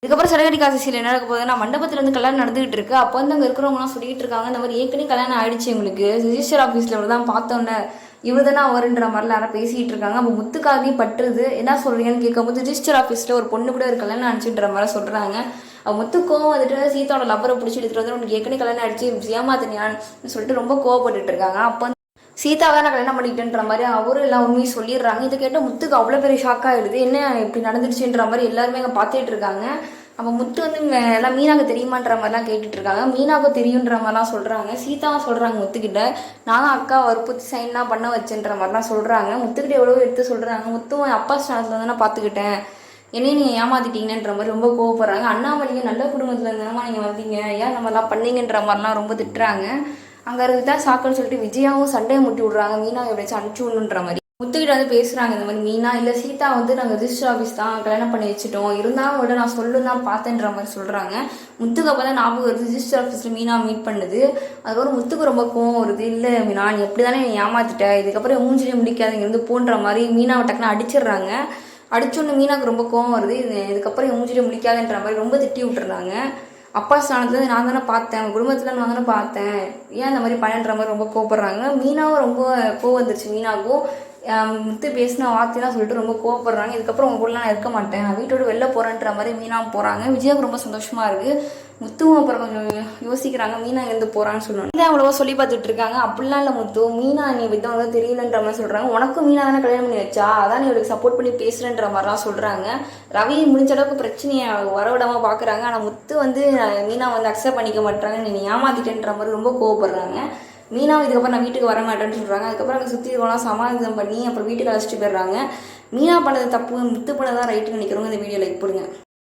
இதுக்கப்புறம் சரகடி காசியில் என்ன நடக்க போகுதுன்னா மண்டபத்தில் வந்து கல்யாணம் நடந்துகிட்டு இருக்கு. அப்போ வந்து அங்கே இருக்கிறவங்களாம் சொல்லிட்டு இருக்காங்க, இந்த மாதிரி ஏற்கனவே கல்யாணம் ஆயிடுச்சு எங்களுக்கு, ரிஜிஸ்டர் ஆஃபீஸில் தான் பார்த்தோன்னே இவர் தானே அவருன்ற மாதிரிலாம் யாரும் பேசிகிட்டு இருக்காங்க. அப்போ முத்துக்காதையும் பட்டுருது. என்ன சொல்கிறீங்கன்னு கேட்கும்போது ரிஜிஸ்டர் ஆஃபீஸில் ஒரு பொண்ணு கூட ஒரு கல்யாணம் ஆனிச்சுன்ற மாதிரி சொல்கிறாங்க. முத்துக்கும் வந்துட்டு சீதாவோட லப்பரை பிடிச்சி எடுத்துகிட்டு வந்து உனக்கு ஏற்கனவே கல்யாணம் ஆயிடுச்சு ஏமாத்தினியான்னு சொல்லிட்டு ரொம்ப கோவப்பட்டுட்டு இருக்காங்க. அப்போ சீதாவை நான் கல்யாணம் பண்ணிக்கிட்டேன்ற மாதிரி அவரும் எல்லாம் உண்மையும் சொல்லிடுறாங்க. இதை கேட்டால் முத்துக்கு அவ்வளோ பெரிய ஷாக் ஆகிடுது. என்ன இப்படி நடந்துடுச்சுன்ற மாதிரி எல்லாருமே அங்கே பார்த்துட்டு இருக்காங்க. அப்போ முத்து வந்து எல்லாம் மீனாவுக்கு தெரியுமான்ற மாதிரிலாம் கேட்டுட்டு இருக்காங்க. மீனாவுக்கு தெரியுன்ற மாதிரிலாம் சொல்கிறாங்க. சீதாவும் சொல்கிறாங்க முத்துக்கிட்ட, நானும் அக்கா வற்புறுத்தி சைன்லாம் பண்ண வச்சுன்ற மாதிரிலாம் சொல்கிறாங்க. முத்துக்கிட்ட எவ்வளோ எடுத்து சொல்கிறாங்க. முத்துவும் அப்பா ஸ்டாண்டில் தானே பார்த்துக்கிட்டேன், என்னையும் நீங்கள் ஏமாத்திட்டீங்கன்ற மாதிரி ரொம்ப கோவப்படுறாங்க. அண்ணாமலைங்க நல்ல குடும்பத்தில் இருந்தனமா நீங்கள் வந்தீங்க, ஏன் நம்மலாம் பண்ணீங்கன்ற மாதிரிலாம் ரொம்ப திட்டுறாங்க. அங்கே இருக்குதான் சாக்குன்னு சொல்லிட்டு விஜயாவும் சண்டையை முட்டி விட்றாங்க, மீனா எப்படியாச்சும் அனுப்பிச்சி விடணுன்ற மாதிரி. முத்துக்கிட்ட வந்து பேசுகிறாங்க இந்த மாதிரி, மீனா இல்லை சீதா வந்து நாங்கள் ரிஜிஸ்டர் ஆஃபீஸ் தான் கல்யாணம் பண்ணி வச்சுட்டோம், இருந்தாலும் விட நான் சொல்லு தான் பார்த்தேன்ற மாதிரி சொல்கிறாங்க. முத்துக்கு அப்போ தான் ஞாபகம் வருது ரிஜிஸ்டர் ஆஃபீஸில் மீனா மீட் பண்ணுது. அதுக்கப்புறம் முத்துக்கு ரொம்ப கோவம் வருது. இல்லை மீனா நீ எப்படி தானே நீ ஏமாத்திட்டேன், இதுக்கப்புறம் மூஞ்சிலே முடிக்காதீங்க இருந்து போன்ற மாதிரி மீனாவை டக்குன்னு அடிச்சிடுறாங்க. அடிச்சோன்னு மீனாவுக்கு ரொம்ப கோவம் வருது. இதுக்கப்புறம் மூஞ்சிலே முடிக்காதுன்ற மாதிரி ரொம்ப திட்டி விட்டுறாங்க. அப்பா ஸ்தானத்துல நான் தானே பார்த்தேன், குடும்பத்தில் நான் தானே பார்த்தேன், ஏன் இந்த மாதிரி பண்ணுன்ற மாதிரி ரொம்ப கோவப்படுறாங்க. மீனாவும் ரொம்ப கோவம் வந்துருச்சு. மீனாவுக்கும் முத்து பேசின வார்த்தையெல்லாம் சொல்லிட்டு ரொம்ப கோவப்படுறாங்க. இதுக்கப்புறம் உங்க கூட நான் இருக்க மாட்டேன், நான் வீட்டோட வெளில போகிறேன்ற மாதிரி மீனாவும் போகிறாங்க. விஜயாவுக்கு ரொம்ப சந்தோஷமாக இருக்குது. முத்துவும் அப்புறம் கொஞ்சம் யோசிக்கிறாங்க, மீனா எங்கேருந்து போகிறான்னு சொல்லணும். அவ்வளோவா சொல்லி பார்த்துட்டு இருக்காங்க. அப்படிலாம் இல்லை முத்து, மீனா நீ விதம் வந்து தெரியலன்ற மாதிரி சொல்கிறாங்க. உனக்கும் மீனா தானே கல்யாணம் பண்ணி வச்சா, அதான் நீ அவளுக்கு சப்போர்ட் பண்ணி பேசுகிறேன்ற மாதிரிலாம் சொல்கிறாங்க. ரவி முடிஞ்ச அளவுக்கு பிரச்சனையை வரவிடாமல் பார்க்குறாங்க. ஆனால் முத்து வந்து மீனா வந்து அக்செப்ட் பண்ணிக்க மாட்டாங்க, நீ ஏமாத்திட்டேன்ற மாதிரி ரொம்ப கோவப்படுறாங்க. மீனாவும் இதுக்கப்புறம் நான் வீட்டுக்கு வர மாட்டேன்னு சொல்கிறாங்க. அதுக்கப்புறம் அங்கே சுற்றி இருக்கவங்களாம் சமாதானம் பண்ணி அப்புறம் வீட்டுக்கு அழைச்சிட்டு போயிடுறாங்க. மீனா பண்ணது தப்பு, முத்து பண்ணதான் ரைட்டுன்னு நினைக்கிறவங்க இந்த வீடியோ லைக் போடுங்க.